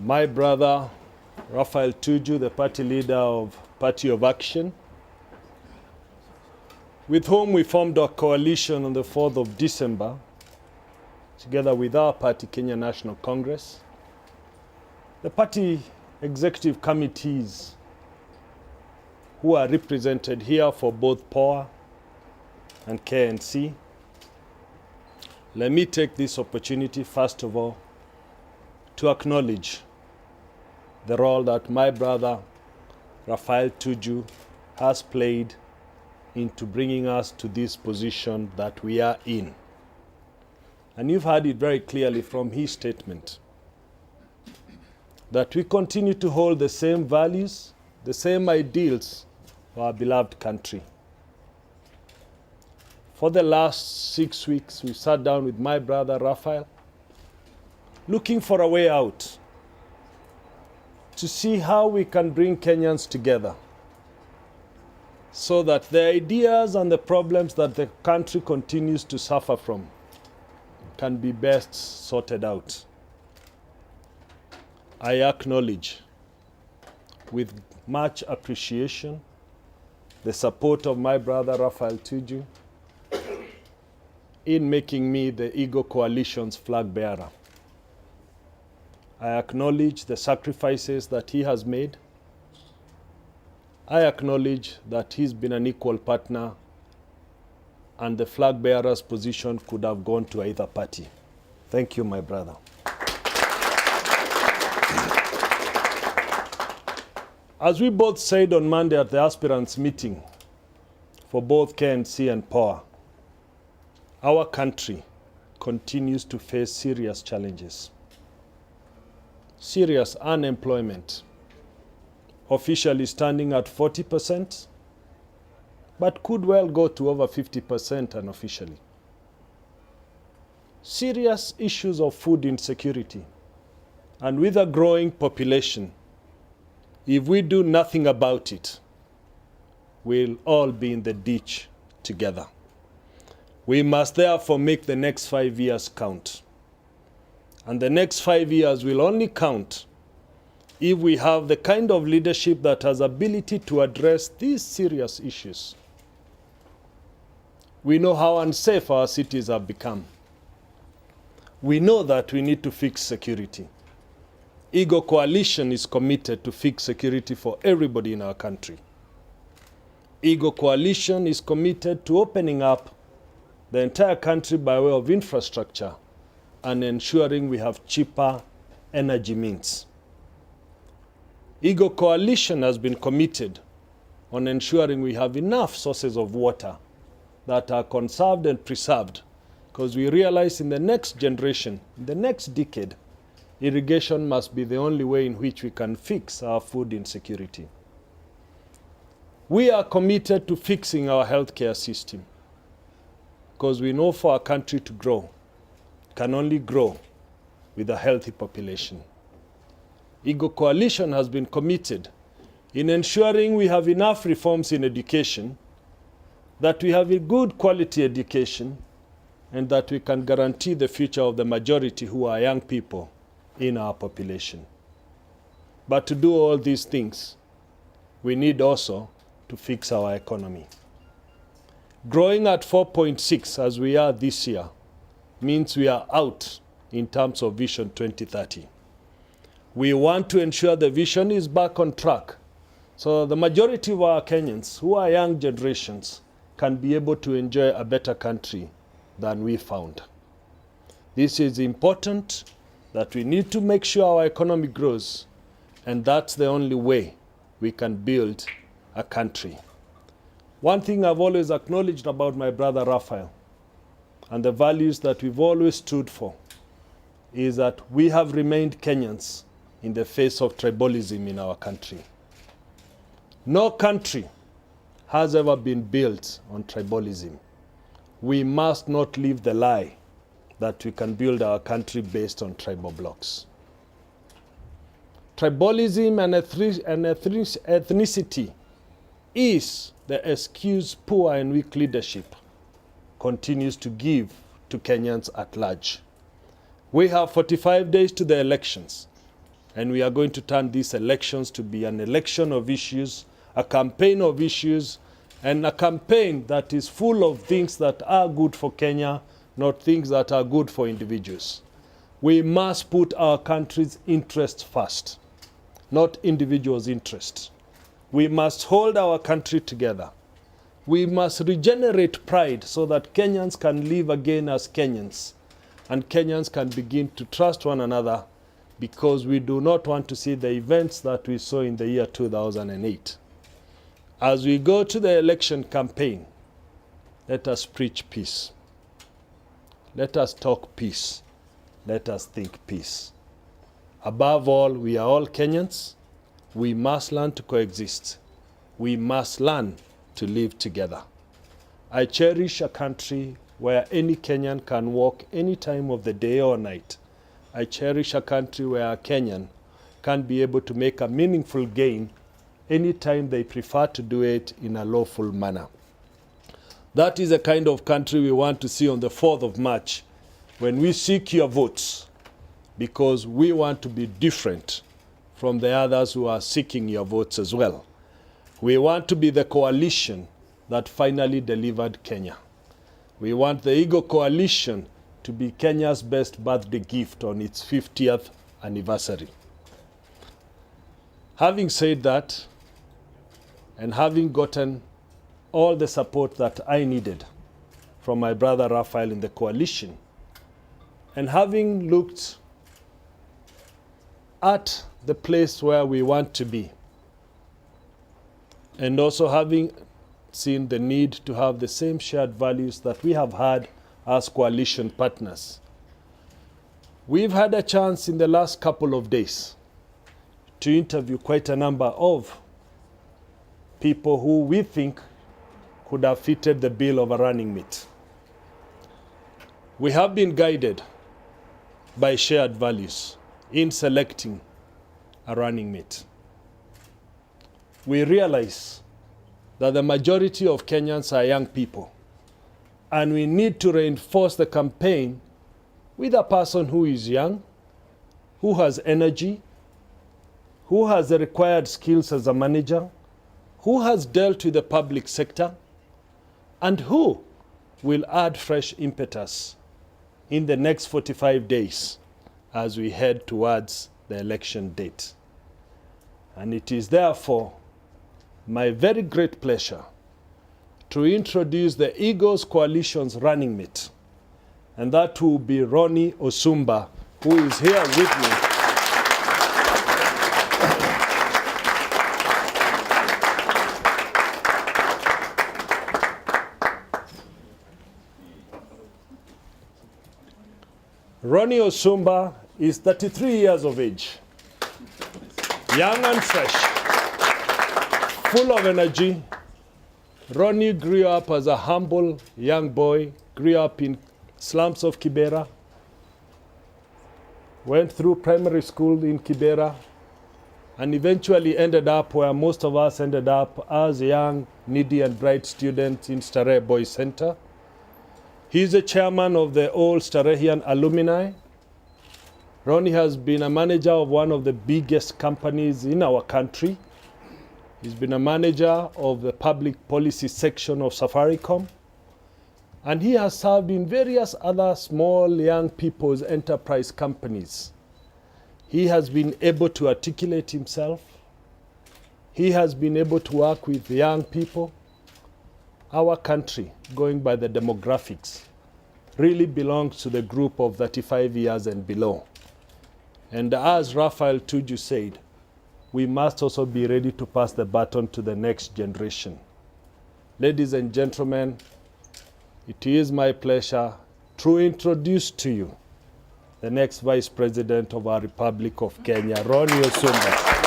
My brother, Raphael Tuju, the party leader of Party of Action, with whom we formed a coalition on the 4th of December, together with our party, Kenya National Congress, the party executive committees who are represented here for both POA and KNC. Let me take this opportunity, first of all, to acknowledge the role that my brother, Raphael Tuju, has played into bringing us to this position that we are in. And you've heard it very clearly from his statement that we continue to hold the same values, the same ideals for our beloved country. For the last 6 weeks, we sat down with my brother Raphael, looking for a way out to see how we can bring Kenyans together so that the ideas and the problems that the country continues to suffer from can be best sorted out. I acknowledge with much appreciation the support of my brother Raphael Tuju in making me the Eagle Coalition's flag bearer. I acknowledge the sacrifices that he has made. I acknowledge that he's been an equal partner and the flag bearer's position could have gone to either party. Thank you, my brother. As we both said on Monday at the aspirants meeting for both KNC and POA, our country continues to face serious challenges. Serious unemployment, officially standing at 40%, but could well go to over 50% unofficially. Serious issues of food insecurity, and with a growing population, if we do nothing about it, we'll all be in the ditch together. We must therefore make the next 5 years count. And the next 5 years will only count if we have the kind of leadership that has ability to address these serious issues. We know how unsafe our cities have become. We know that we need to fix security. Eagle Coalition is committed to fix security for everybody in our country. Eagle Coalition is committed to opening up the entire country by way of infrastructure and ensuring we have cheaper energy means. Eagle Coalition has been committed on ensuring we have enough sources of water that are conserved and preserved, because we realize in the next generation, in the next decade, irrigation must be the only way in which we can fix our food insecurity. We are committed to fixing our healthcare system, because we know for our country to grow, it can only grow with a healthy population. Eagle Coalition has been committed in ensuring we have enough reforms in education, that we have a good quality education, and that we can guarantee the future of the majority who are young people in our population. But to do all these things, we need also to fix our economy. Growing at 4.6 as we are this year means we are out in terms of Vision 2030. We want to ensure the vision is back on track so the majority of our Kenyans who are young generations can be able to enjoy a better country than we found. This is important, that we need to make sure our economy grows, and that's the only way we can build a country. One thing I've always acknowledged about my brother Raphael and the values that we've always stood for is that we have remained Kenyans in the face of tribalism in our country. No country has ever been built on tribalism. We must not live the lie that we can build our country based on tribal blocks. Tribalism and ethnicity is the excuse poor and weak leadership continues to give to Kenyans at large. We have 45 days to the elections. And we are going to turn these elections to be an election of issues, a campaign of issues, and a campaign that is full of things that are good for Kenya, not things that are good for individuals. We must put our country's interests first, not individuals' interests. We must hold our country together. We must regenerate pride so that Kenyans can live again as Kenyans, and Kenyans can begin to trust one another, because we do not want to see the events that we saw in the year 2008. As we go to the election campaign, let us preach peace. Let us talk peace. Let us think peace. Above all, we are all Kenyans. We must learn to coexist. We must learn to live together. I cherish a country where any Kenyan can walk any time of the day or night. I cherish a country where a Kenyan can be able to make a meaningful gain anytime they prefer to do it in a lawful manner. That is the kind of country we want to see on the 4th of March when we seek your votes, because we want to be different from the others who are seeking your votes as well. We want to be the coalition that finally delivered Kenya. We want the Eagle Coalition to be Kenya's best birthday gift on its 50th anniversary. Having said that, and having gotten all the support that I needed from my brother Raphael in the coalition, and having looked at the place where we want to be, and also having seen the need to have the same shared values that we have had as coalition partners, we've had a chance in the last couple of days to interview quite a number of people who we think could have fitted the bill of a running mate. We have been guided by shared values in selecting a running mate. We realize that the majority of Kenyans are young people, and we need to reinforce the campaign with a person who is young, who has energy, who has the required skills as a manager, who has dealt with the public sector, and who will add fresh impetus in the next 45 days as we head towards the election date. And it is therefore my very great pleasure to introduce the Eagles Coalition's running mate, and that will be Ronnie Osumba, who is here with me. Ronnie Osumba is 33 years of age, young and fresh, full of energy. Ronnie grew up as a humble young boy, grew up in slums of Kibera, went through primary school in Kibera, and eventually ended up where most of us ended up as young, needy and bright students in Starehe Boys Center. He's the chairman of the old Starehian alumni. Ronnie has been a manager of one of the biggest companies in our country. He's been a manager of the public policy section of Safaricom. And he has served in various other small young people's enterprise companies. He has been able to articulate himself. He has been able to work with young people. Our country, going by the demographics, really belongs to the group of 35 years and below. And as Raphael Tuju said, we must also be ready to pass the baton to the next generation. Ladies and gentlemen, it is my pleasure to introduce to you the next Vice President of our Republic of Kenya, Ronnie Osumba.